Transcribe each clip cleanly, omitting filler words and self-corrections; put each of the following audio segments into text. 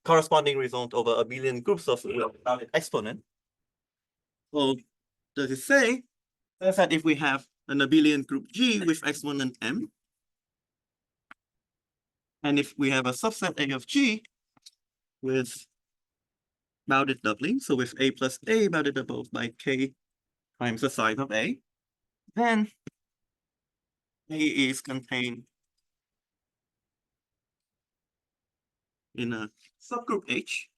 corresponding result over a billion groups of bounded exponent. So does it say that if we have an abelian group G with exponent m, and if we have a subset A of G with bounded doubling, so with A plus A bounded above by K times the size of A, then A is contained in a subgroup H.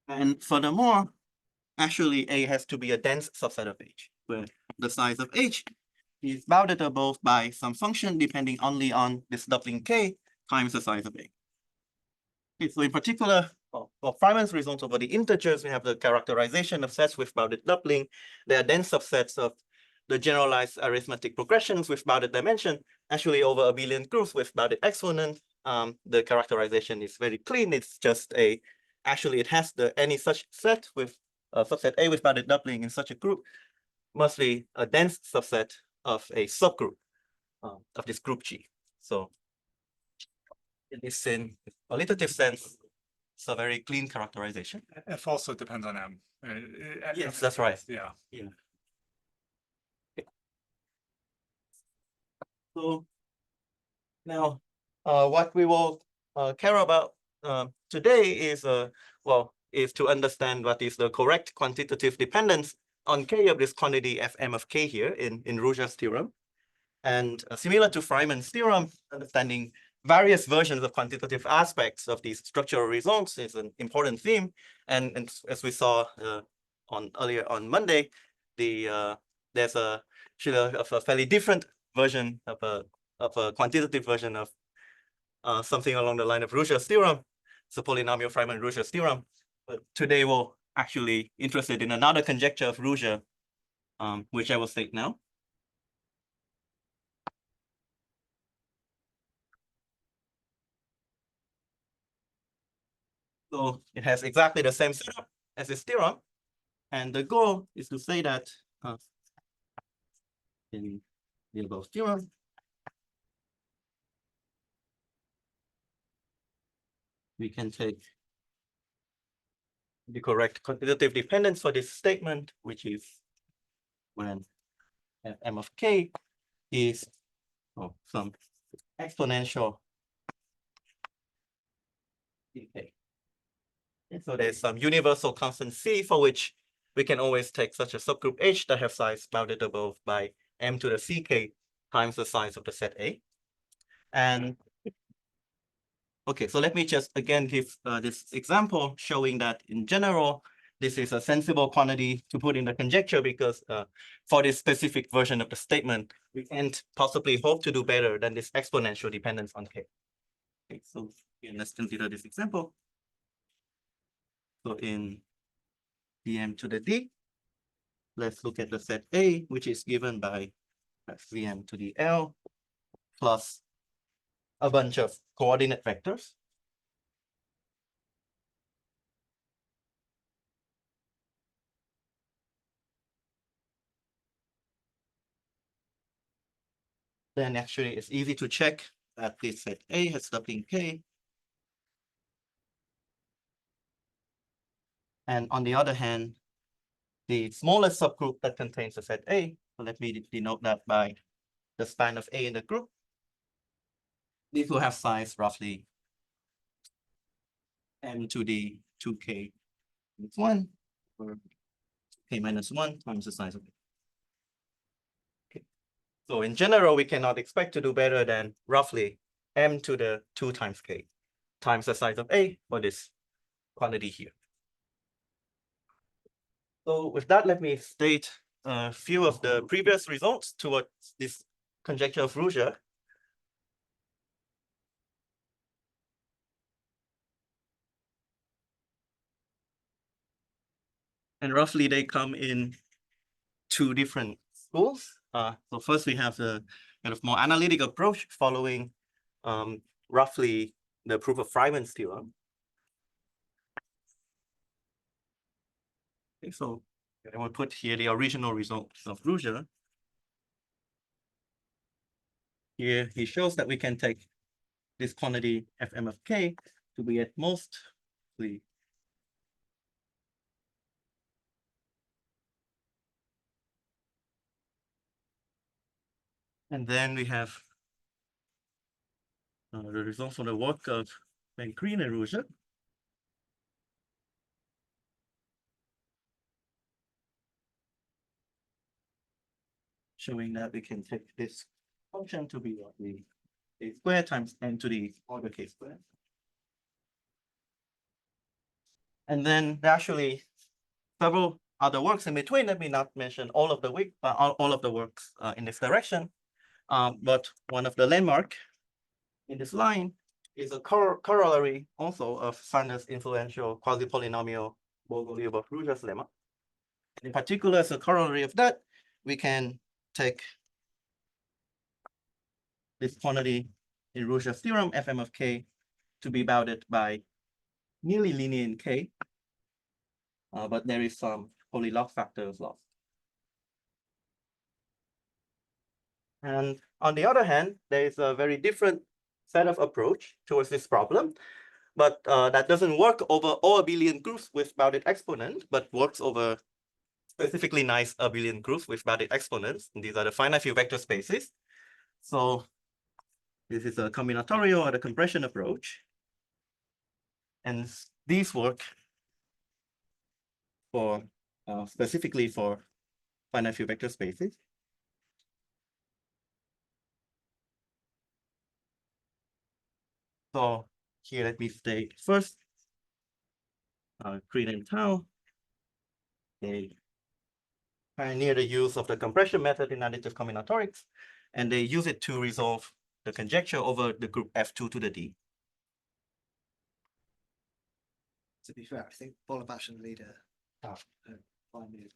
And furthermore, actually A has to be a dense subset of H, where the size of H is bounded above by some function depending only on this doubling K times the size of A. Okay, so in particular, for Feynman's result over the integers, we have the characterization of sets with bounded doubling. They are dense subsets of the generalized arithmetic progressions with bounded dimension, actually over a billion groups with bounded exponent. The characterization is very clean. It's just actually it has any such set with subset A with bounded doubling in such a group must be a dense subset of a subgroup of this group G. So in this qualitative sense, it's a very clean characterization. F also depends on M. Yes, that's right. Yeah. Okay. So now, what we will care about today is to understand what is the correct quantitative dependence on K of this quantity Fm of K here in Ruzsa's theorem. And similar to Feynman's theorem, understanding various versions of quantitative aspects of these structural results is an important theme. And as we saw earlier on Monday, there's a fairly different version of a quantitative version of something along the line of Ruzsa's theorem. It's a polynomial Feynman-Ruzsa's theorem. But today we're actually interested in another conjecture of Ruzsa, which I will state now. So it has exactly the same setup as this theorem. And the goal is to say that in the above theorem, we can take the correct quantitative dependence for this statement, which is when Fm of K is some exponential in K. And so there's some universal constant C for which we can always take such a subgroup H that have size bounded above by m to the ck times the size of the set A. And okay, so let me just again give this example showing that in general, this is a sensible quantity to put in the conjecture because for this specific version of the statement, we can't possibly hope to do better than this exponential dependence on K. Okay, so let's consider this example. So in Vm to the D, let's look at the set A, which is given by Vm to the L plus a bunch of coordinate vectors. Then actually it's easy to check that this set A has doubling K. And on the other hand, the smallest subgroup that contains the set A, so let me denote that by the span of A in the group. These will have size roughly m to the 2k minus 1 or k minus 1 times the size of A. Okay. So in general, we cannot expect to do better than roughly m to the 2 times k times the size of A for this quantity here. So with that, let me state a few of the previous results towards this conjecture of Ruzsa. And roughly they come in 2 different schools. So first we have the kind of more analytic approach following roughly the proof of Feynman's theorem. Okay, so I will put here the original results of Ruzsa. here he shows that we can take this quantity Fm of k to be at most the and then we have the results from the work of Van Green and Ruzsa. Showing that we can take this function to be the a square times n to the order k squared. And then there are actually several other works in between. Let me not mention all of the all of the works in this direction. But one of the landmark in this line is a corollary also of Sanders' influential quasi-polynomial Bogoliubov-Ruzsa's lemma. In particular, as a corollary of that, we can take this quantity in Ruzsa's theorem, Fm of k, to be bounded by nearly linear in k, but there is some Pauli log factors lost. And on the other hand, there is a very different set of approach towards this problem, but that doesn't work over all abelian groups with bounded exponent, but works over specifically nice abelian groups with bounded exponents. And these are the finite field vector spaces. So this is a combinatorial or the compression approach. And these work for specifically for finite field vector spaces. So here, let me state first, Green and Tau, they pioneer the use of the compression method in additive combinatorics, and they use it to resolve the conjecture over the group F2 to the D. To be fair, I think Bolabash and Leader have 5 minutes.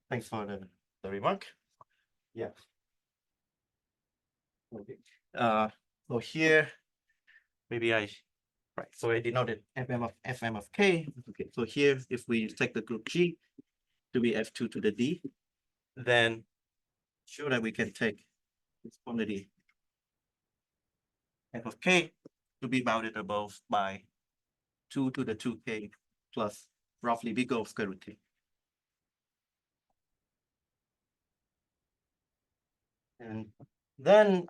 Thanks for the remark. Yeah. Okay. So here, maybe right. So I denoted Fm of k. Okay. So here, if we take the group G to be F2 to the D, then sure that we can take this quantity F of k to be bounded above by 2 to the 2k plus roughly big O square root k. And then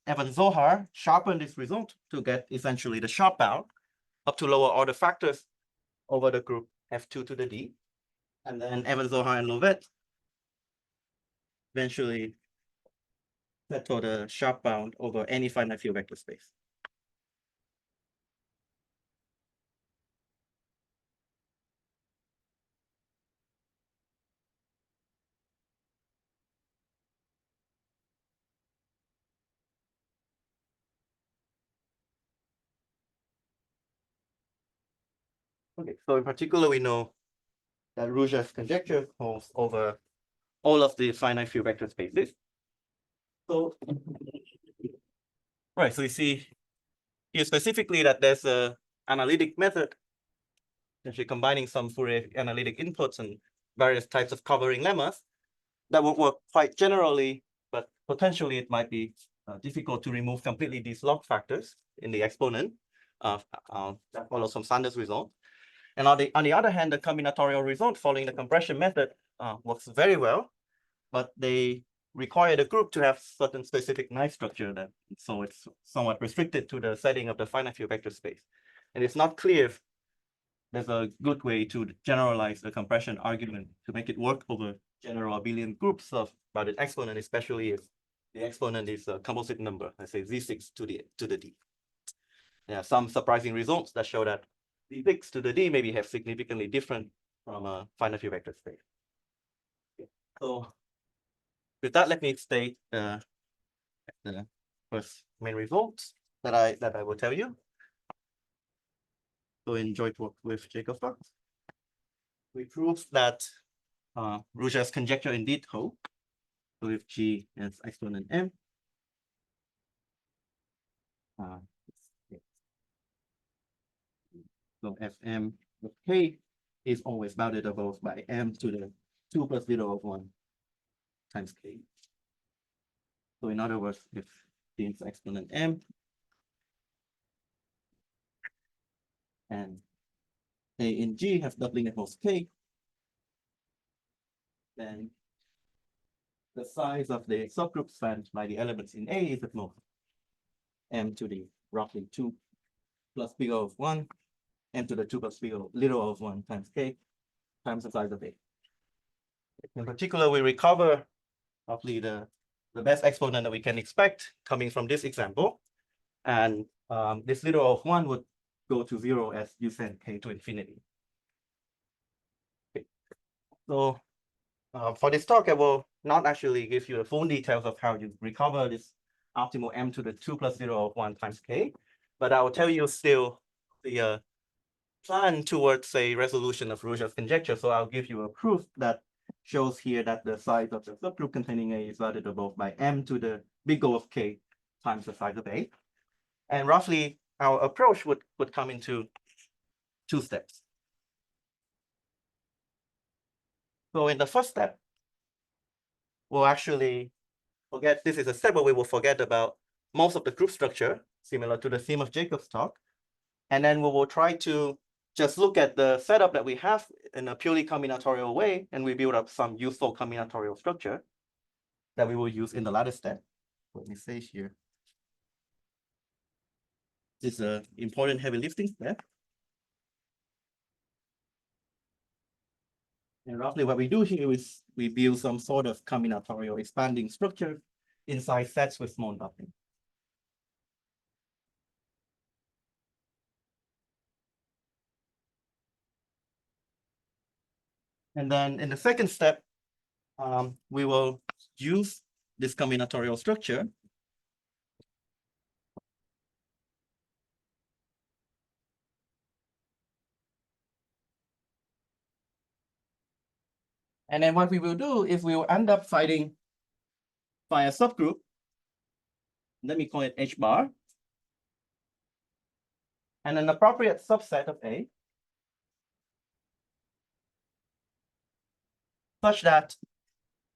Evan Zohar sharpened this result to get essentially the sharp bound up to lower order factors over the group F2 to the D. And then Evan Zohar and Lovett eventually settle the sharp bound over any finite field vector space. Okay, so in particular, we know that Ruzsa's conjecture holds over all of the finite field vector spaces. So, right, so you see here specifically that there's a analytic method, essentially combining some Fourier analytic inputs and various types of covering lemmas that will work quite generally, but potentially it might be difficult to remove completely these log factors in the exponent that follows from Sanders' result. And on the other hand, the combinatorial result following the compression method works very well, but they require the group to have certain specific knife structure, that so it's somewhat restricted to the setting of the finite field vector space. And it's not clear if there's a good way to generalize the compression argument to make it work over general abelian groups of bounded exponent, especially if the exponent is a composite number, let's say Z6 to the D. There are some surprising results that show that Z6 to the D maybe have significantly different from a finite field vector space. So with that, let me state the first main results that I will tell you. So in joint work with Jacob Fox, we proved that Ruzsa's conjecture indeed holds. So if G as exponent M, so Fm of k is always bounded above by M to the 2 plus 0 of 1 times k. So in other words, if T is exponent M and A in G have doubling at most K, then the size of the subgroup spanned by the elements in A is at most M to the roughly 2 plus big O of 1, M to the 2 plus big O little O of 1 times K times the size of A. In particular, we recover roughly the best exponent that we can expect coming from this example. And this little O of 1 would go to 0 as you send K to infinity. Okay. So for this talk, I will not actually give you the full details of how you recover this optimal M to the 2 plus 0 of 1 times K, but I will tell you still the plan towards a resolution of Ruzsa's conjecture. So I'll give you a proof that shows here that the size of the subgroup containing A is validable by M to the big O of K times the size of A. And roughly our approach would come into 2 steps. So in the first step, we'll actually forget, this is a step where we will forget about most of the group structure, similar to the theme of Jacob's talk. And then we will try to just look at the setup that we have in a purely combinatorial way, and we build up some useful combinatorial structure that we will use in the latter step. Let me say here. This is an important heavy lifting step. And roughly what we do here is we build some sort of combinatorial expanding structure inside sets with small doubling. And then in the second step, we will use this combinatorial structure and then what we will do is we will end up finding by a subgroup. Let me call it H bar. And an appropriate subset of A such that,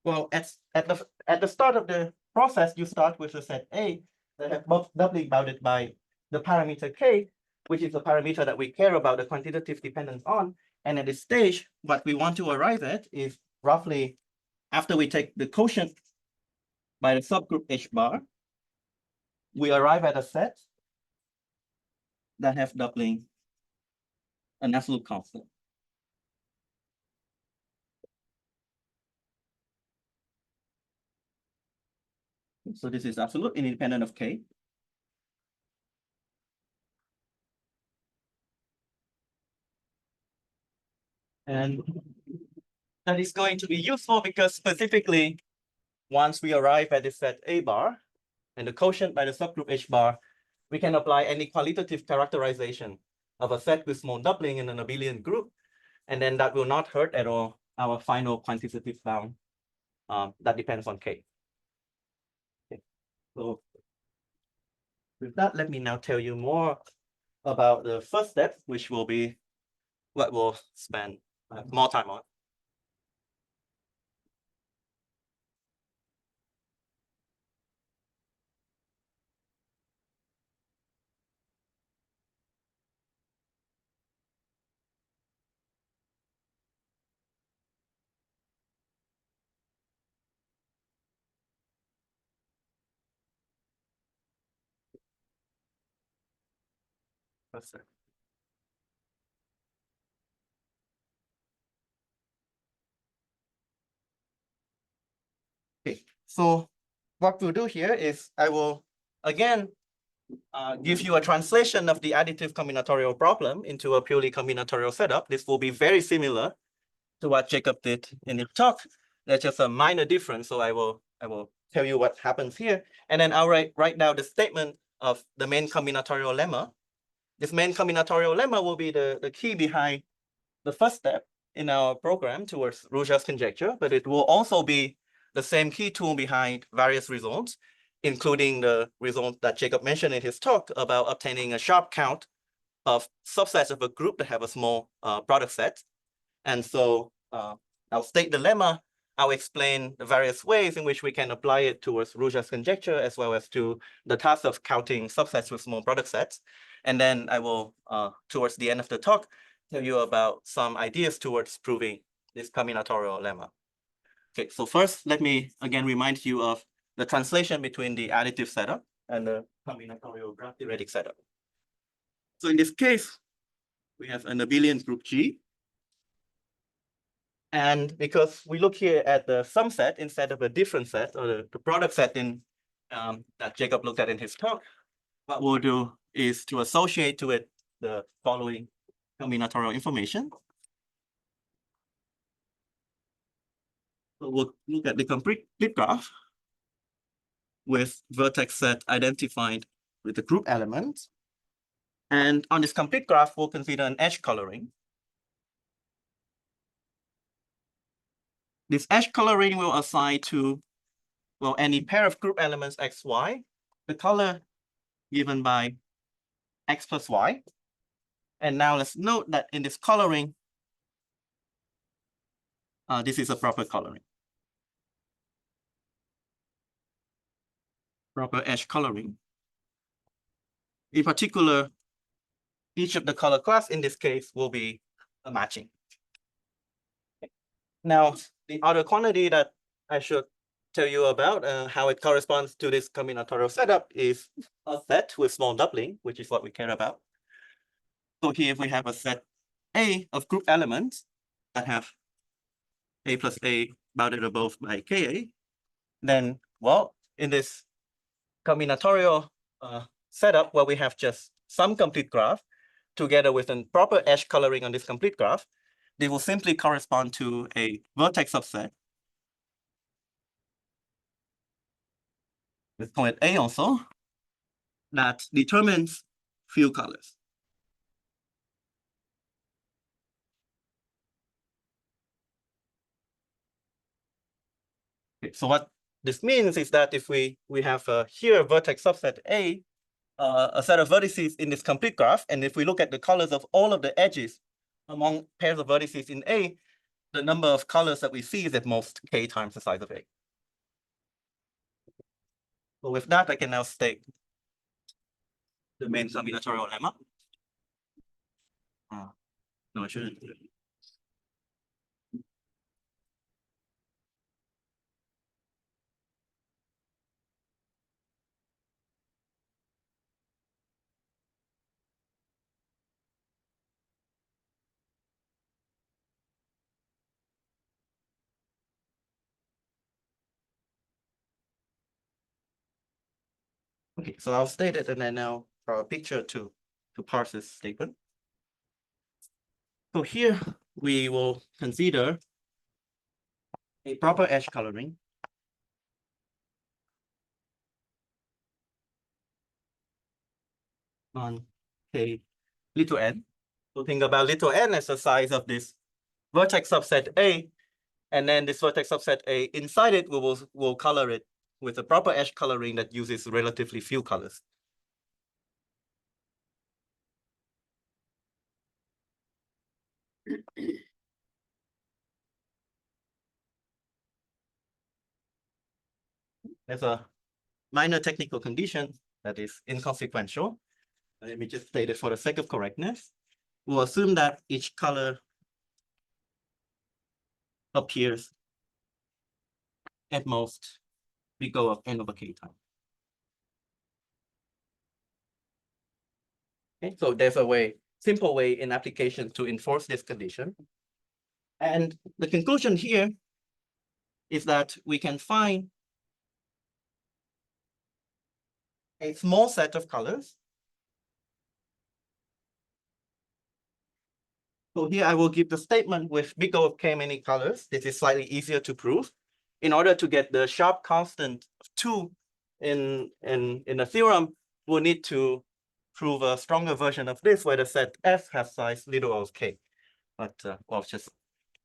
well, at the start of the process, you start with a set A that have both doubly bounded by the parameter K, which is the parameter that we care about the quantitative dependence on. And at this stage, what we want to arrive at is roughly after we take the quotient by the subgroup H bar, we arrive at a set that have doubling an absolute constant. So this is absolute independent of K. And that is going to be useful because specifically, once we arrive at this set A bar and the quotient by the subgroup H bar, we can apply any qualitative characterization of a set with small doubling in an abelian group. And then that will not hurt at all our final quantitative bound that depends on K. Okay. So with that, let me now tell you more about the first step, which will be what we'll spend more time on. First step. Okay, so what we'll do here is I will again give you a translation of the additive combinatorial problem into a purely combinatorial setup. This will be very similar to what Jacob did in his talk. There's just a minor difference. So I will tell you what happens here. And then I'll write down the statement of the main combinatorial lemma. This main combinatorial lemma will be the key behind the first step in our program towards Ruzsa's conjecture, but it will also be the same key tool behind various results, including the result that Jacob mentioned in his talk about obtaining a sharp count of subsets of a group that have a small product set. And so I'll state the lemma I'll explain the various ways in which we can apply it towards Ruzsa's conjecture, as well as to the task of counting subsets with small product sets. And then I will, towards the end of the talk, tell you about some ideas towards proving this combinatorial lemma. Okay, so first, let me again remind you of the translation between the additive setup and the combinatorial graph theoretic setup. So in this case, we have an abelian group G. And because we look here at the sum set instead of a different set, or the product set in that Jacob looked at in his talk, what we'll do is to associate to it the following combinatorial information. So we'll look at the complete graph with vertex set identified with the group element. And on this complete graph, we'll consider an edge coloring. This edge coloring will assign to, well, any pair of group elements x, y, the color given by x plus y. And now let's note that in this coloring, this is a proper coloring. Proper edge coloring. In particular, each of the color class in this case will be a matching. Now, the other quantity that I should tell you about how it corresponds to this combinatorial setup is a set with small doubling, which is what we care about. So here, if we have a set A of group elements that have A plus A bounded above by Ka, then, well, in this combinatorial setup where we have just some complete graph together with a proper edge coloring on this complete graph, they will simply correspond to a vertex subset with point A also that determines few colors. Okay, so what this means is that if we have here a vertex subset A, a set of vertices in this complete graph, and if we look at the colors of all of the edges among pairs of vertices in A, the number of colors that we see is at most K times the size of A. So with that, I can now state the main combinatorial lemma. No, I shouldn't. Okay, so I'll state it and then now draw a picture to parse this statement. So here we will consider a proper edge coloring on K little n. So think about little n as the size of this vertex subset A, and then this vertex subset A, inside it, we'll color it with a proper edge coloring that uses relatively few colors. There's a minor technical condition that is inconsequential. Let me just state it for the sake of correctness. We'll assume that each color appears at most big O of n over k time. Okay, so there's a way, simple way in application to enforce this condition. And the conclusion here is that we can find a small set of colors. So here I will give the statement with big O of k many colors. This is slightly easier to prove. In order to get the sharp constant of 2 in the theorem, we'll need to prove a stronger version of this where the set F has size little o of k. But well, just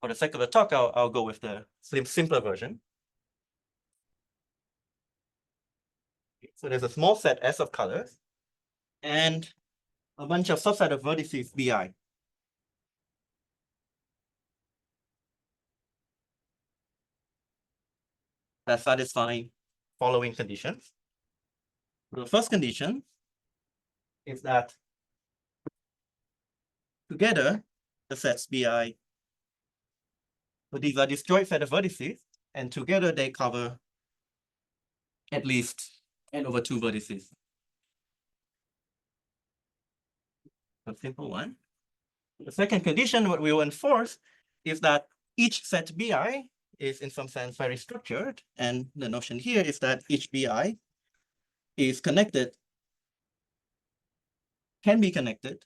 for the sake of the talk, I'll go with the simpler version. So there's a small set S of colors and a bunch of subset of vertices Bi. that satisfy following conditions. The first condition is that together the sets Bi, so these are disjoint set of vertices, and together they cover at least n/2 vertices. A simple one. The second condition, what we will enforce, is that each set Bi is in some sense very structured, and the notion here is that each Bi is connected, can be connected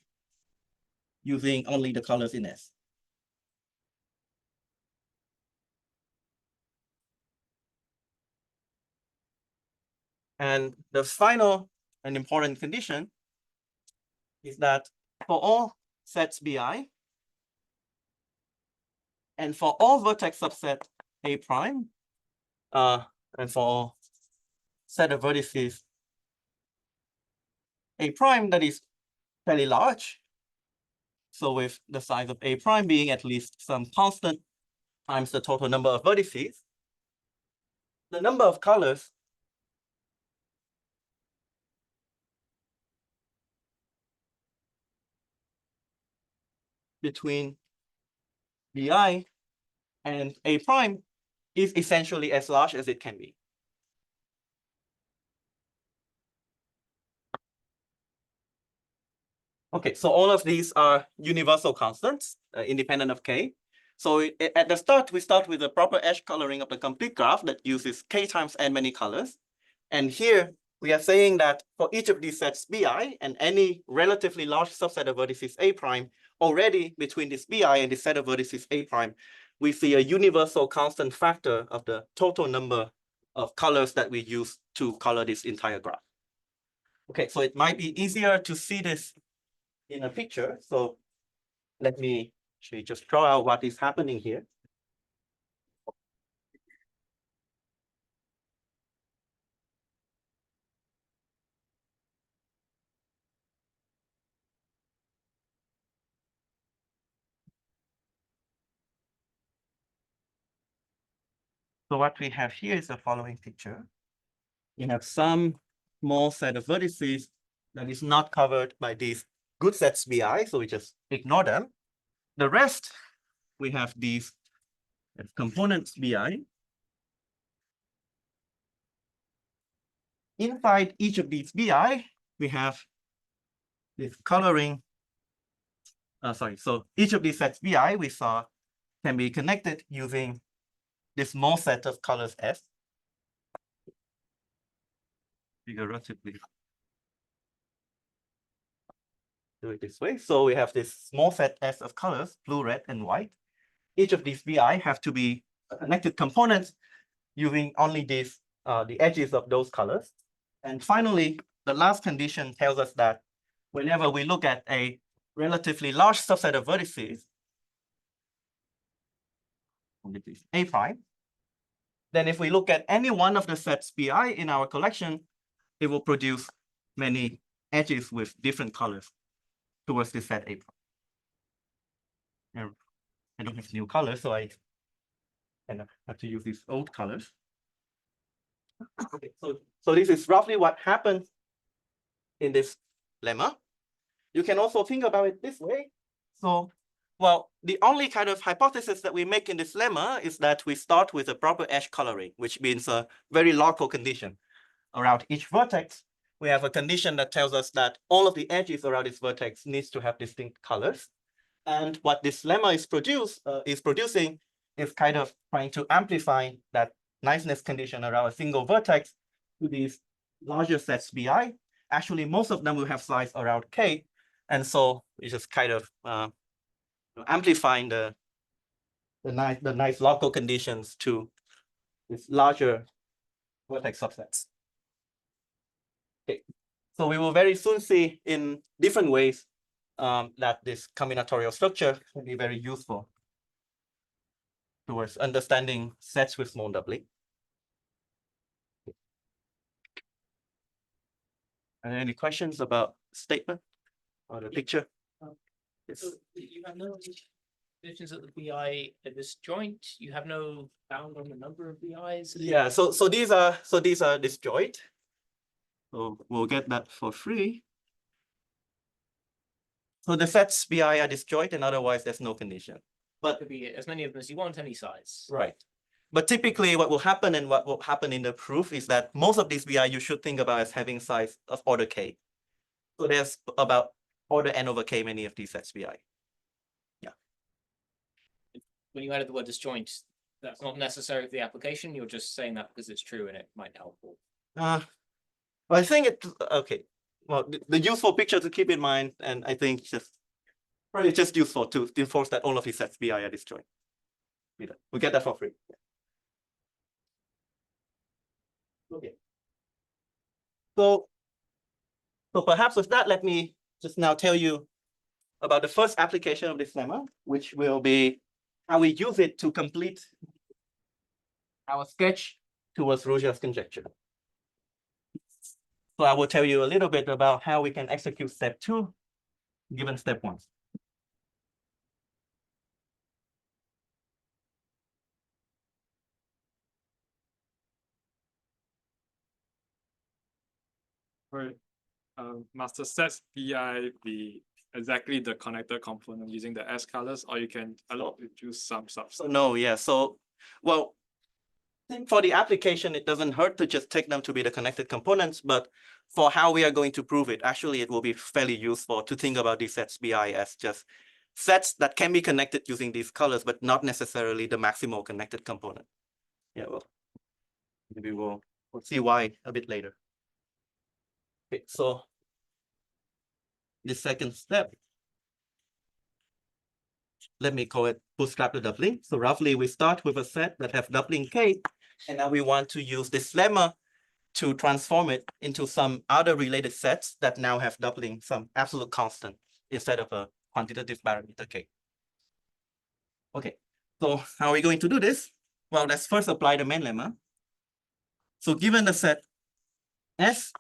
using only the colors in S. And the final and important condition is that for all sets Bi and for all vertex subset A prime, and for all set of vertices A prime that is fairly large, so with the size of A prime being at least some constant times the total number of vertices, the number of colors between Bi and A prime is essentially as large as it can be. Okay, so all of these are universal constants, independent of K. So at the start, we start with the proper edge coloring of the complete graph that uses K times n many colors. And here we are saying that for each of these sets Bi and any relatively large subset of vertices A prime, already between this Bi and this set of vertices A prime, we see a universal constant factor of the total number of colors that we use to color this entire graph. Okay, so it might be easier to see this in a picture. So let me actually just draw out what is happening here. So what we have here is the following picture. We have some small set of vertices that is not covered by these good sets Bi, so we just ignore them. The rest, we have these components Bi. Inside each of these Bi, we have this coloring. So each of these sets Bi we saw can be connected using this small set of colors S. Figuratively do it this way. So we have this small set S of colors, blue, red, and white. Each of these Bi have to be connected components using only these the edges of those colors. And finally, the last condition tells us that whenever we look at a relatively large subset of vertices, A prime, then if we look at any one of the sets Bi in our collection, it will produce many edges with different colors towards this set A prime. I don't have new colors, so I have to use these old colors. Okay, so this is roughly what happens in this lemma. You can also think about it this way. So, well, the only kind of hypothesis that we make in this lemma is that we start with a proper edge coloring, which means a very local condition. Around each vertex, we have a condition that tells us that all of the edges around this vertex needs to have distinct colors. And what this lemma is producing is kind of trying to amplify that niceness condition around a single vertex to these larger sets Bi. Actually, most of them will have size around K. And so it's just kind of amplifying the nice local conditions to these larger vertex subsets. Okay, so we will very soon see in different ways that this combinatorial structure can be very useful towards understanding sets with small doubling. Are there any questions about statement or the picture? Yes. So you have no Conditions at the BI at this joint, you have no bound on the number of BIs. Yeah, so these are disjoint. So we'll get that for free. So the sets BI are disjoint, and otherwise there's no condition. But could be as many of them as you want, any size. Right. But typically what will happen and what will happen in the proof is that most of these BI you should think about as having size of order k. So there's about order n over k many of these sets BI. When you added the word disjoint, that's not necessary for the application. You're just saying that because it's true and it might help. Well, I think it okay. Well, the useful picture to keep in mind, and I think probably just useful to enforce that all of these sets BI are disjoint. We get that for free. Okay. So perhaps with that, let me just now tell you about the first application of this lemma, which will be how we use it to complete our sketch towards Ruzsa's conjecture. So I will tell you a little bit about how we can execute step 2, given step 1. Right. Master sets BI be exactly the connected component using the S colors, or you can allow to choose some subset. So no, yeah. So, well, I think for the application, it doesn't hurt to just take them to be the connected components, but for how we are going to prove it, actually, it will be fairly useful to think about these sets BI as just sets that can be connected using these colors, but not necessarily the maximal connected component. Yeah, well, maybe we'll see why a bit later. Okay, so the second step, let me call it bootstrap the doubling. So roughly we start with a set that have doubling k, and now we want to use this lemma to transform it into some other related sets that now have doubling some absolute constant instead of a quantitative parameter k. Okay, so how are we going to do this? Well, let's first apply the main lemma. So given the set S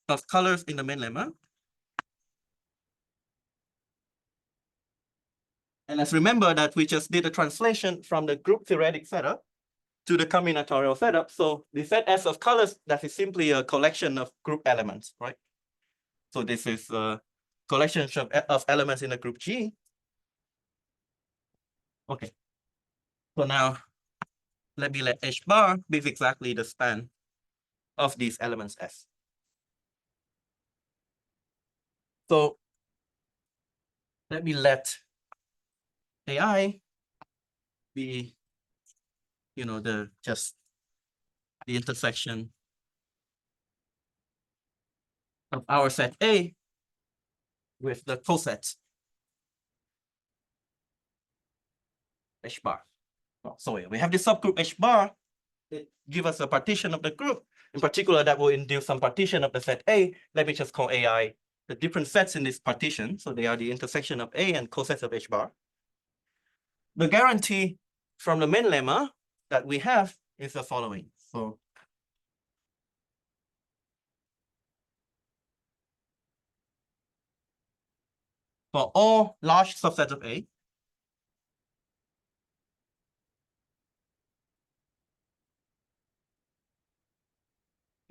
of colors in the main lemma, and let's remember that we just did a translation from the group theoretic setup to the combinatorial setup. So the set S of colors, that is simply a collection of group elements, right? So this is a collection of elements in a group G. Okay. So now let me let H bar be exactly the span of these elements S. So let me let AI be, just the intersection of our set A with the coset H bar. So we have this subgroup H bar. It gives us a partition of the group. In particular, that will induce some partition of the set A. Let me just call AI the different sets in this partition. So they are the intersection of A and cosets of H bar. The guarantee from the main lemma that we have is the following. So for all large subsets of A,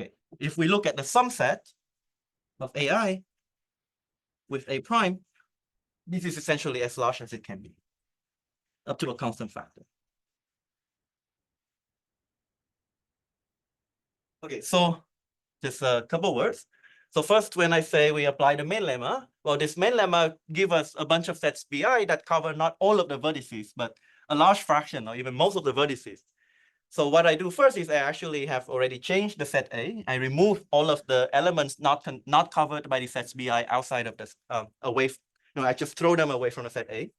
okay, if we look at the sum set of AI with A prime, this is essentially as large as it can be, up to a constant factor. Okay, so just a couple words. So first, when I say we apply the main lemma, well, this main lemma gives us a bunch of sets BI that cover not all of the vertices, but a large fraction or even most of the vertices. So what I do first is I actually have already changed the set A. I remove all of the elements not covered by the sets BI outside of this, I just throw them away from the set A.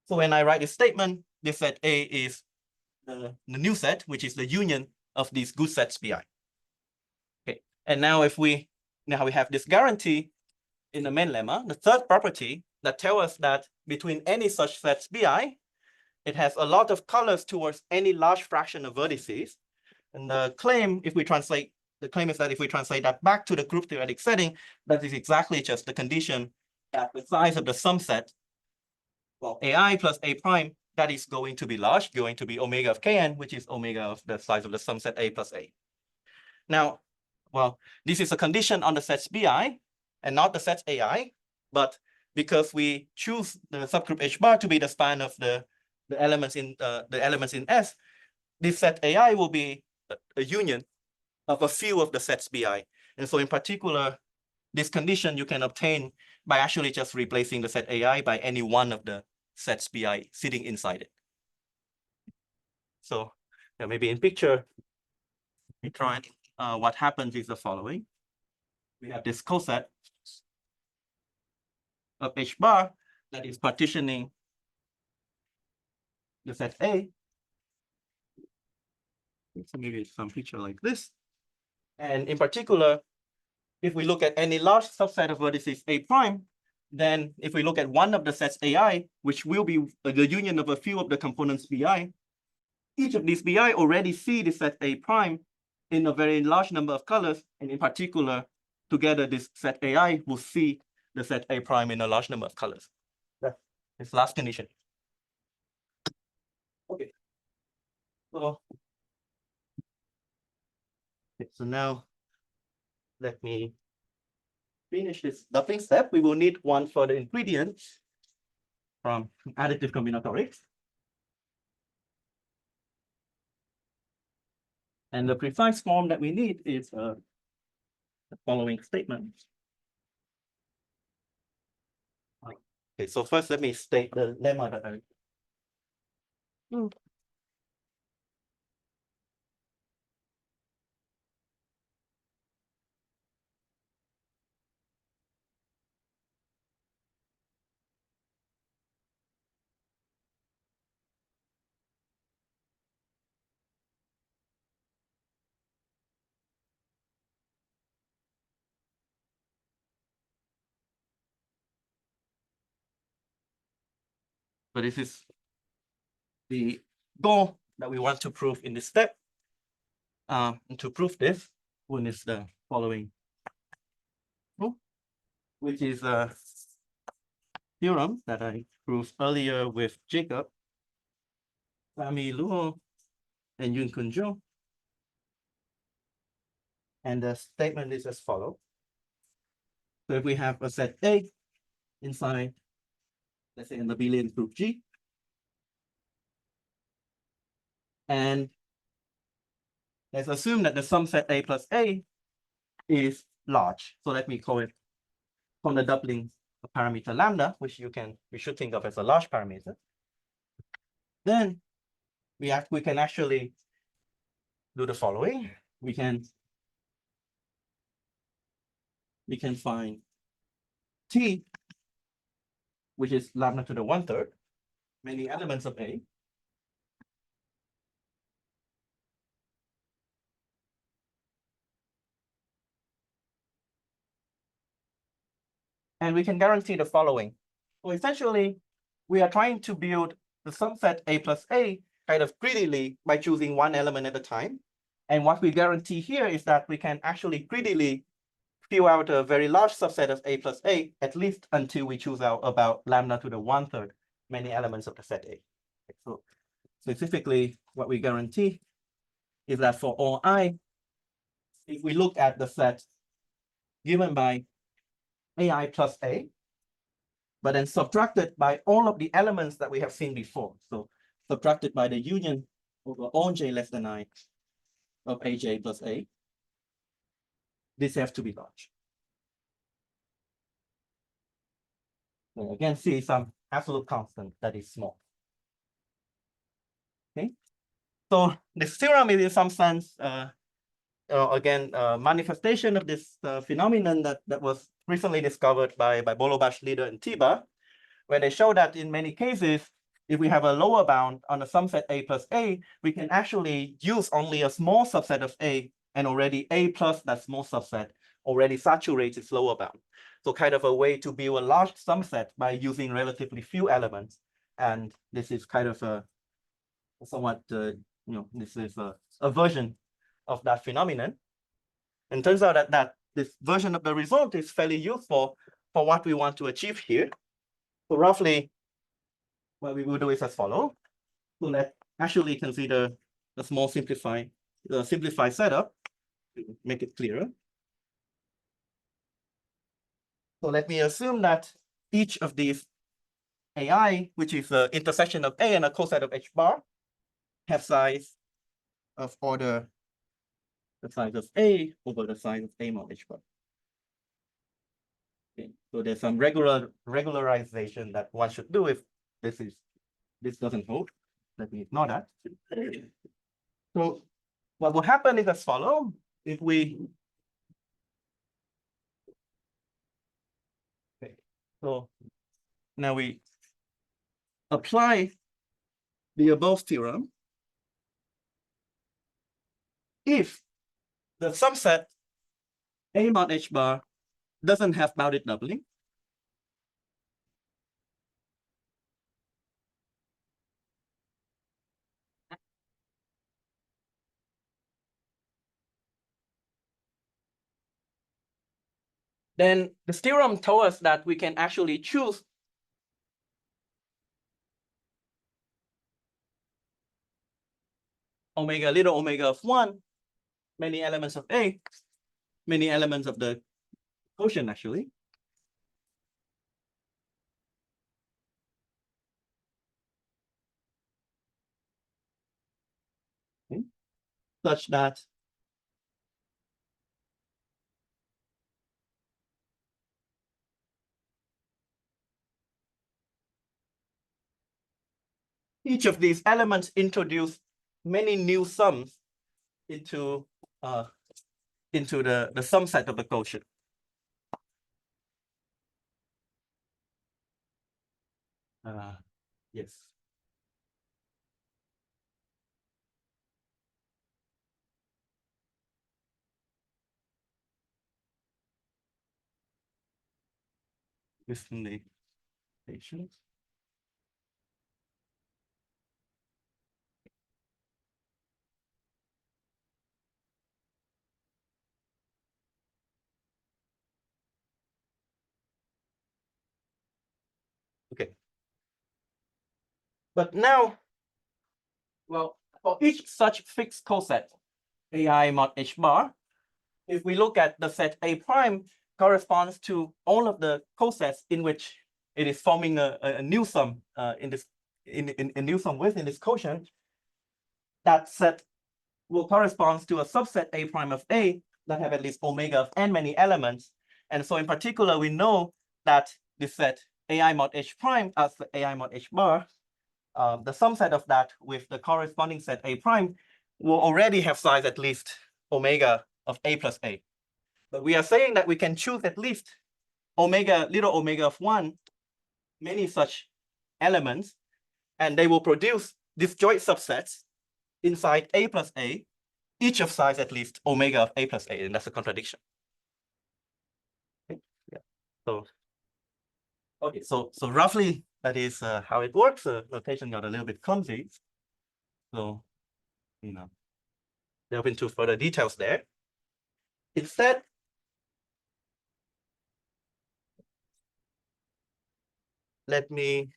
So when I write this statement, this set A is the new set, which is the union of these good sets BI. Okay, and now we have this guarantee in the main lemma, the third property that tells us that between any such sets BI, it has a lot of colors towards any large fraction of vertices. And the claim is that if we translate that back to the group theoretic setting, that is exactly just the condition that the size of the sum set well, AI plus A prime, that is going to be large, going to be omega of Kn, which is omega of the size of the sum set A plus A. Now, well, this is a condition on the sets Bi and not the sets AI, but because we choose the subgroup H bar to be the span of the elements in S, this set AI will be a union of a few of the sets Bi. And so in particular, this condition you can obtain by actually just replacing the set AI by any one of the sets Bi sitting inside it. So maybe in picture, we try what happens is the following. We have this coset of H bar that is partitioning the set A. So maybe some picture like this. And in particular, if we look at any large subset of vertices A prime, then if we look at one of the sets AI, which will be the union of a few of the components Bi, each of these Bi already see the set A prime in a very large number of colors. And in particular, together, this set AI will see the set A prime in a large number of colors. That's its last condition. Okay. So now let me finish this doubling step. We will need one further ingredient from additive combinatorics. And the precise form that we need is the following statement. Okay, so first let me state the lemma that I but this is the goal that we want to prove in this step. And to prove this, one is the following, which is a theorem that I proved earlier with Jacob, Sami Luo, and Yun Kun Jo. And the statement is as follows. So if we have a set A inside, let's say, an abelian group G, and let's assume that the sum set A plus A is large. So let me call it from the doubling of parameter lambda, which we should think of as a large parameter. Then we can actually do the following. We can find T, which is lambda to the 1/3, many elements of A. And we can guarantee the following. So essentially, we are trying to build the sum set A plus A kind of greedily by choosing one element at a time. And what we guarantee here is that we can actually greedily fill out a very large subset of A plus A, at least until we choose out about lambda to the 1/3 many elements of the set A. So specifically, what we guarantee is that for all I, if we look at the set given by AI plus A, but then subtracted by all of the elements that we have seen before. So subtracted by the union over all j less than I of AJ plus A, this has to be large. So again, see some absolute constant that is small. Okay, so this theorem is in some sense, again, manifestation of this phenomenon that was recently discovered by Bolobash, Leader, and Tiba, where they show that in many cases, if we have a lower bound on a sum set A plus A, we can actually use only a small subset of A, and already A plus that small subset already saturates its lower bound. So kind of a way to build a large sum set by using relatively few elements. And this is kind of a somewhat, this is a version of that phenomenon. And turns out that this version of the result is fairly useful for what we want to achieve here. So roughly, what we will do is as follow. So let's actually consider a small simplified setup to make it clearer. So let me assume that each of these AI, which is the intersection of A and a coset of H bar, have size of order the size of A over the size of A mod H bar. Okay, so there's some regularization that one should do if this doesn't hold. Let me ignore that. So what will happen is as follows. If we so now we apply the above theorem if the subset A mod H bar doesn't have bounded doubling. Then the theorem told us that we can actually choose omega, little omega of 1, many elements of A, many elements of the quotient actually. Okay. Such that each of these elements introduce many new sums into the sum set of the quotient. Yes. Within the patients. Okay. But now, well, for each such fixed coset, AI mod H bar, if we look at the set A prime corresponds to all of the cosets in which it is forming a new sum in new sum within this quotient, that set will correspond to a subset A prime of A that have at least omega of n many elements. And so in particular, we know that the set AI mod H prime as the AI mod H bar, the sum set of that with the corresponding set A prime will already have size at least omega of A plus A. But we are saying that we can choose at least omega, little omega of 1, many such elements, and they will produce disjoint subsets inside A plus A, each of size at least omega of A plus A, and that's a contradiction. Okay. Yeah. So, okay, so roughly that is how it works. Notation got a little bit clumsy. So, delve into further details there. Instead, let me,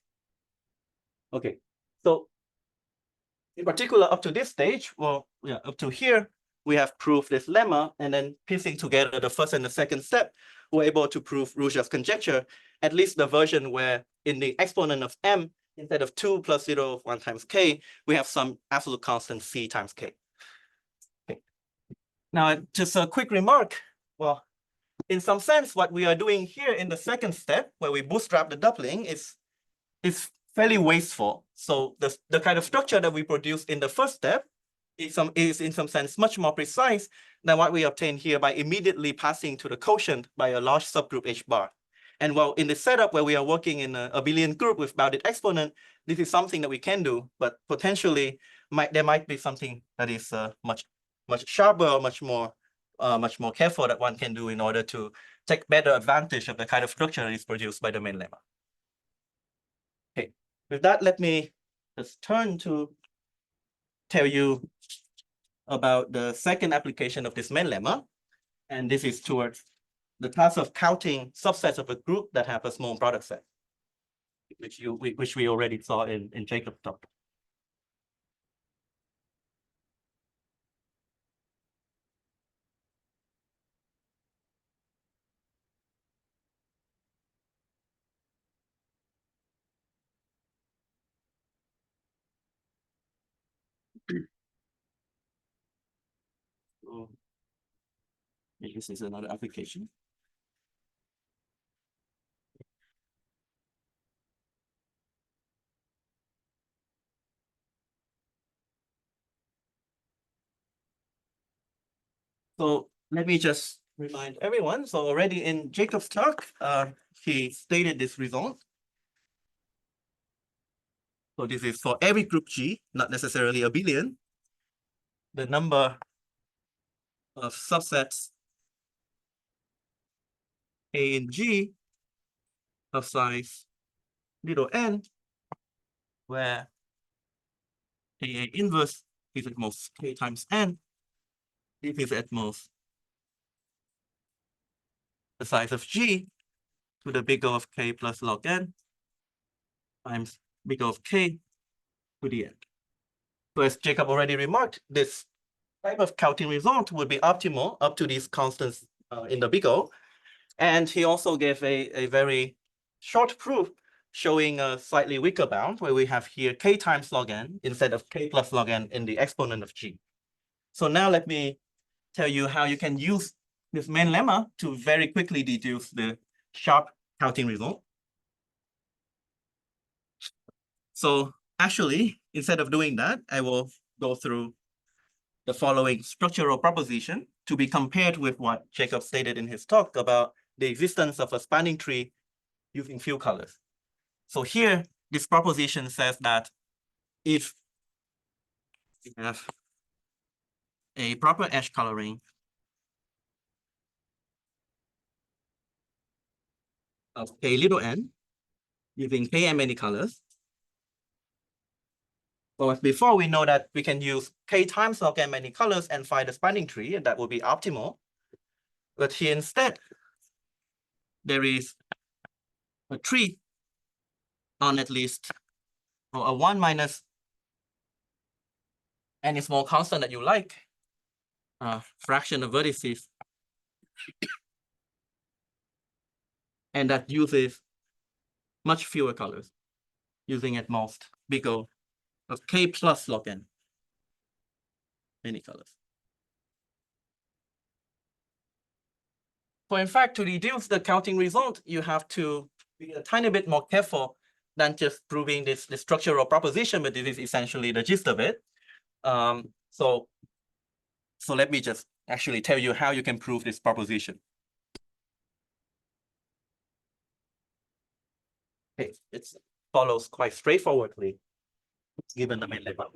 okay, so in particular, up to this stage, well, yeah, up to here, we have proved this lemma, and then piecing together the first and the second step, we're able to prove Ruzsa's conjecture, at least the version where in the exponent of m, instead of 2 plus 0 of 1 times k, we have some absolute constant c times k. Okay. Now, just a quick remark. Well, in some sense, what we are doing here in the second step, where we bootstrap the doubling, is fairly wasteful. So the kind of structure that we produce in the first step is in some sense much more precise than what we obtain here by immediately passing to the quotient by a large subgroup H bar. And well, in the setup where we are working in a abelian group with bounded exponent, this is something that we can do, but potentially there might be something that is much sharper or much more careful that one can do in order to take better advantage of the kind of structure that is produced by the main lemma. Okay, with that, let me just turn to tell you about the second application of this main lemma. And this is towards the task of counting subsets of a group that have a small product set. which we already saw in Jacob's talk. So this is another application. So let me just remind everyone. So already in Jacob's talk, he stated this result. So this is for every group G, not necessarily a billion. The number of subsets A in G of size little n, where A inverse is at most k times n. If is at most the size of G to the big O of k plus log n times big O of k to the n. So as Jacob already remarked, this type of counting result would be optimal up to these constants in the big O. And he also gave a very short proof showing a slightly weaker bound where we have here k times log n instead of k plus log n in the exponent of G. So now let me tell you how you can use this main lemma to very quickly deduce the sharp counting result. So actually, instead of doing that, I will go through the following structural proposition to be compared with what Jacob stated in his talk about the existence of a spanning tree using few colors. So here, this proposition says that if we have a proper edge coloring of k little n using k and many colors, so as before, we know that we can use k times log n many colors and find a spanning tree, and that will be optimal. But here instead, there is a tree on at least, or a 1 minus any small constant that you like, fraction of vertices, and that uses much fewer colors, using at most big O of k plus log n many colors. So in fact, to reduce the counting result, you have to be a tiny bit more careful than just proving this structural proposition, but this is essentially the gist of it. So let me just actually tell you how you can prove this proposition. Okay, it follows quite straightforwardly, given the main lemma.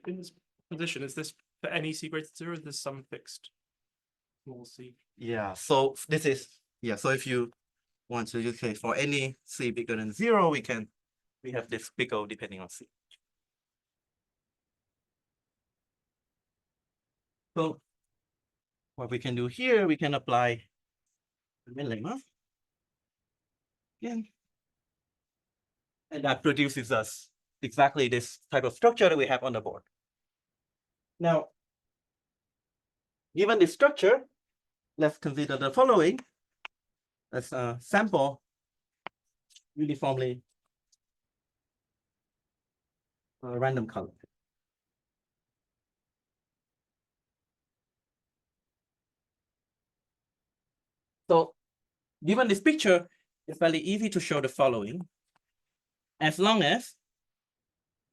In this position, is this for any c greater than 0? Is this some fixed small c? Yeah, so this is, yeah, so if you want to say for any c bigger than 0, we have this big O depending on c. So what we can do here, we can apply the main lemma again, and that produces us exactly this type of structure that we have on the board. Now, given this structure, let's consider the following as a sample uniformly random color. So given this picture, it's fairly easy to show the following. As long as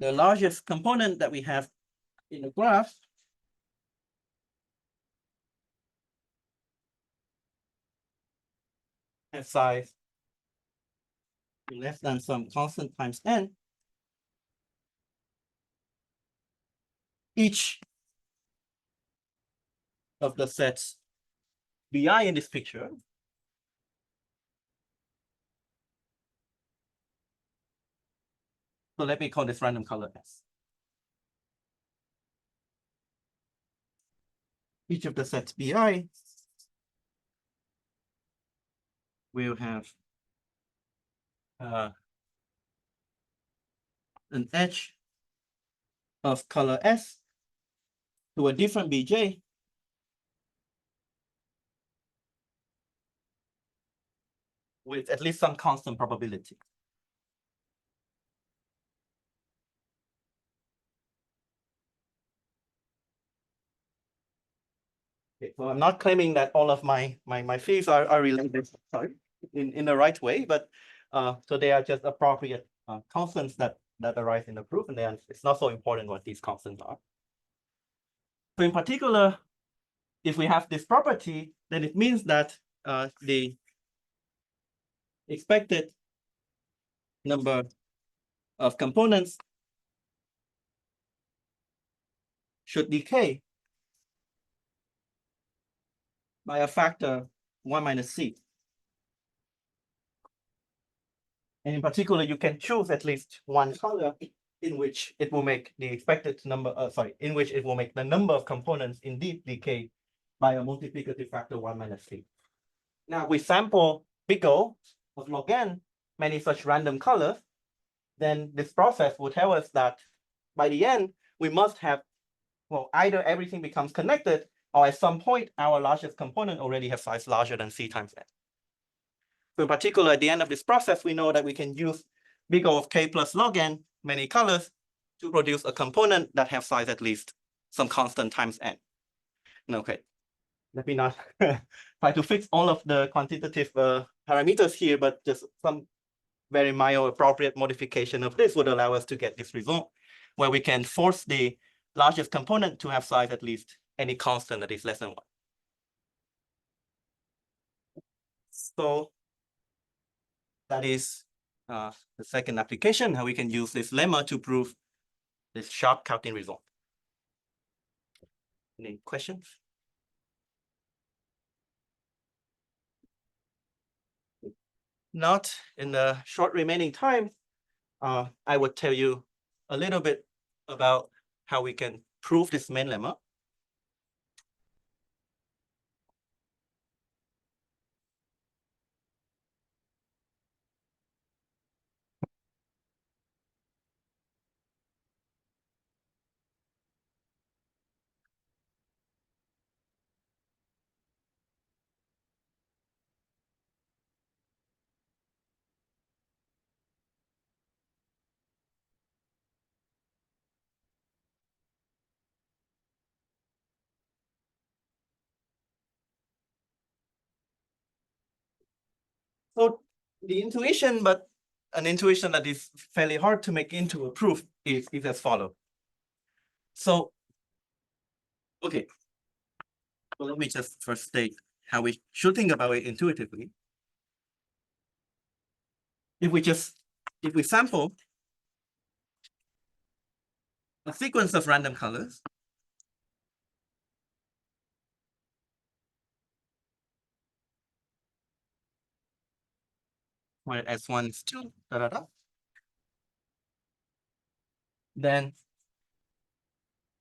the largest component that we have in the graph has size less than some constant times n, each of the sets Bi in this picture so let me call this random color S. Each of the sets Bi will have an edge of color S to a different Bj with at least some constant probability. Okay, so I'm not claiming that all of my fields are related, sorry, in the right way, but so they are just appropriate constants that arise in the proof, and then it's not so important what these constants are. So in particular, if we have this property, then it means that the expected number of components should decay by a factor 1 minus c. And in particular, you can choose at least one color in which it will make the expected number, in which it will make the number of components indeed decay by a multiplicative factor 1 minus c. Now, we sample big O of log n, many such random colors, then this process will tell us that by the end, we must have, well, either everything becomes connected, or at some point, our largest component already has size larger than c times n. So in particular, at the end of this process, we know that we can use big O of k plus log n, many colors, to produce a component that has size at least some constant times n. Okay, let me not try to fix all of the quantitative parameters here, but just some very mild appropriate modification of this would allow us to get this result, where we can force the largest component to have size at least any constant that is less than 1. So that is the second application, how we can use this lemma to prove this sharp counting result. Any questions? Not in the short remaining time, I would tell you a little bit about how we can prove this main lemma. So the intuition, but an intuition that is fairly hard to make into a proof is as follows. So, okay, so let me just first state how we should think about it intuitively. If we sample a sequence of random colors, where S1 is 2, then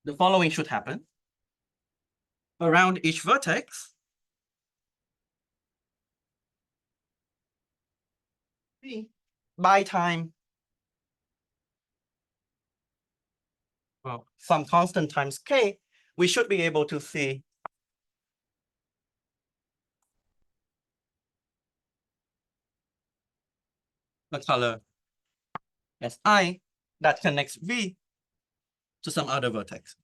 the following should happen. Around each vertex, by time, well, some constant times k, we should be able to see a color Si that connects V to some other vertex.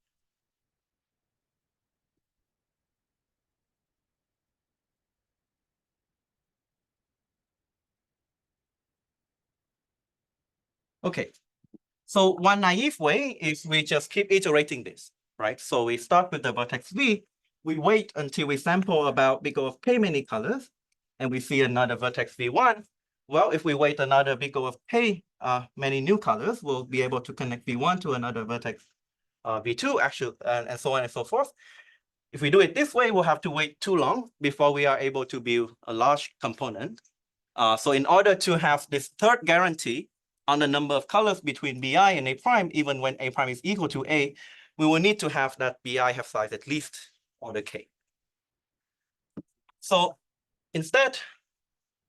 Okay, so one naive way is we just keep iterating this, right? So we start with the vertex V, we wait until we sample about big O of k many colors, and we see another vertex V1. Well, if we wait another big O of k many new colors, we'll be able to connect V1 to another vertex V2 actually, and so on and so forth. If we do it this way, we'll have to wait too long before we are able to build a large component. So in order to have this third guarantee on the number of colors between Bi and A prime, even when A prime is equal to A, we will need to have that Bi have size at least order K. So instead,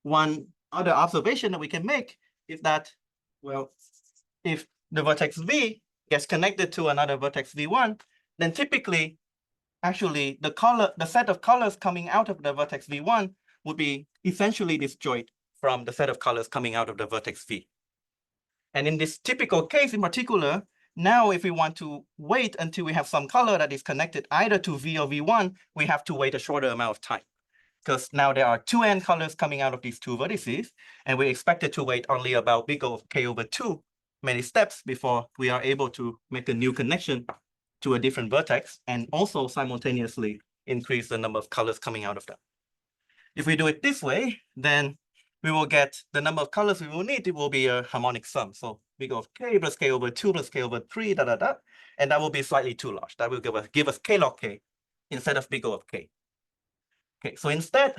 one other observation that we can make is that, well, if the vertex V gets connected to another vertex V1, then typically, actually, the set of colors coming out of the vertex V1 would be essentially disjoint from the set of colors coming out of the vertex V. And in this typical case in particular, now if we want to wait until we have some color that is connected either to V or V1, we have to wait a shorter amount of time. Because now there are two N colors coming out of these two vertices, and we expected to wait only about big O of K over 2 many steps before we are able to make a new connection to a different vertex and also simultaneously increase the number of colors coming out of that. If we do it this way, then we will get the number of colors we will need. It will be a harmonic sum. So big O of K plus K over 2 plus K over 3, and that will be slightly too large. That will give us K log K instead of big O of K. Okay, so instead,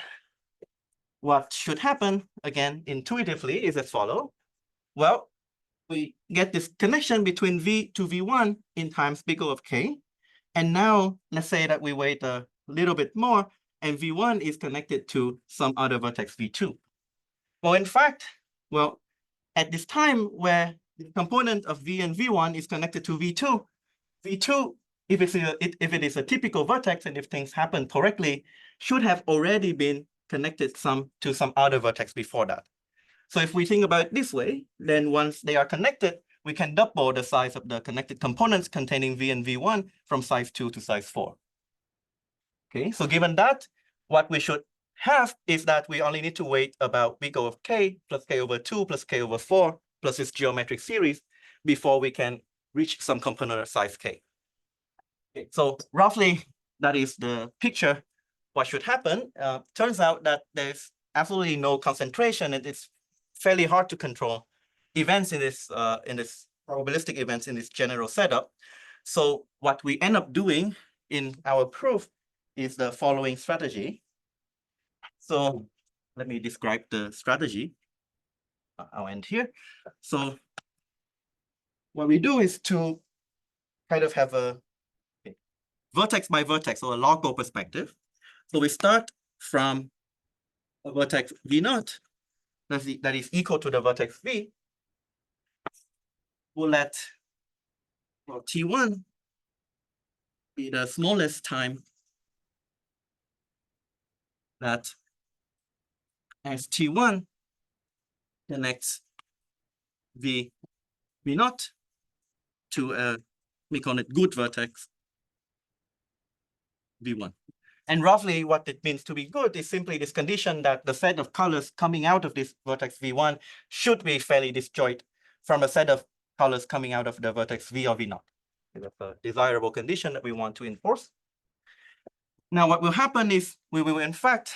what should happen, again, intuitively, is as follows. Well, we get this connection between V to V1 in times big O of K. And now let's say that we wait a little bit more and V1 is connected to some other vertex V2. Well, in fact, well, at this time where the component of V and V1 is connected to V2, V2, if it is a typical vertex and if things happen correctly, should have already been connected to some other vertex before that. So if we think about it this way, then once they are connected, we can double the size of the connected components containing V and V1 from size 2 to size 4. Okay, so given that, what we should have is that we only need to wait about big O of K plus K over 2 plus K over 4 plus this geometric series before we can reach some component of size K. Okay, so roughly, that is the picture. What should happen? Turns out that there's absolutely no concentration, and it's fairly hard to control events in this probabilistic events in this general setup. So what we end up doing in our proof is the following strategy. So let me describe the strategy. I'll end here. So what we do is to kind of have a vertex by vertex or a log perspective. So we start from a vertex V0 that is equal to the vertex V. We'll let T1 be the smallest time that as T1 connects V0 to a, we call it good vertex V1. And roughly what it means to be good is simply this condition that the set of colors coming out of this vertex V1 should be fairly disjoint from a set of colors coming out of the vertex V or V0. That's a desirable condition that we want to enforce. Now what will happen is we will in fact,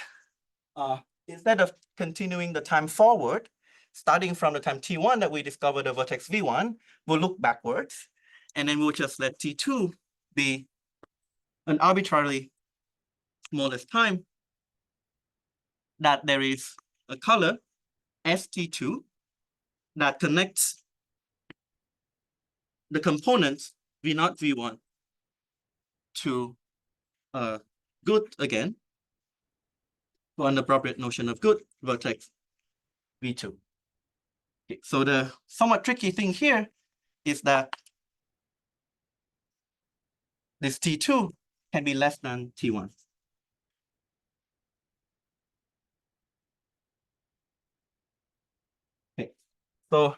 instead of continuing the time forward, starting from the time T1 that we discovered the vertex V1, we'll look backwards, and then we'll just let T2 be an arbitrarily smallest time that there is a color ST2 that connects the components V0, V1 to good again, for an appropriate notion of good vertex V2. Okay, so the somewhat tricky thing here is that this T2 can be less than T1. Okay, so,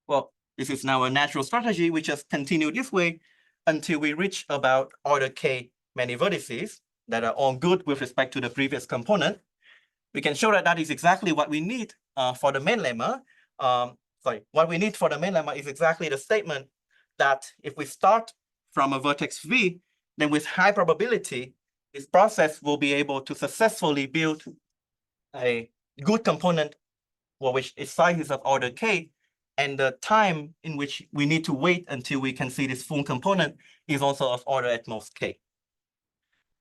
well, this is now a natural strategy. We just continue this way until we reach about order K many vertices that are all good with respect to the previous component. We can show that that is exactly what we need for the main lemma. What we need for the main lemma is exactly the statement that if we start from a vertex V, then with high probability, this process will be able to successfully build a good component for which its size is of order K And the time in which we need to wait until we can see this full component is also of order at most k.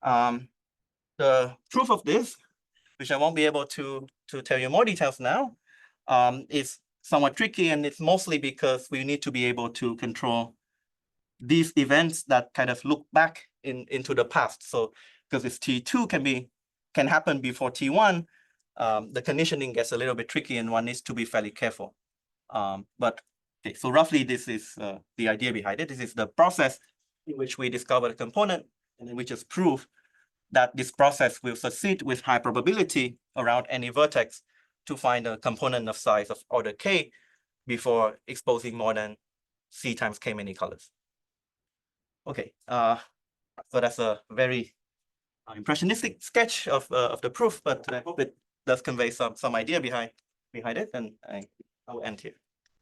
The proof of this, which I won't be able to tell you more details now, is somewhat tricky, and it's mostly because we need to be able to control these events that kind of look back into the past. So because this T2 can happen before T1, the conditioning gets a little bit tricky and one needs to be fairly careful. But okay, so roughly this is the idea behind it. This is the process in which we discover the component, and then we just prove that this process will succeed with high probability around any vertex to find a component of size of order k before exposing more than c times k many colors. Okay, so that's a very impressionistic sketch of the proof, but I hope it does convey some idea behind it, and I will end here.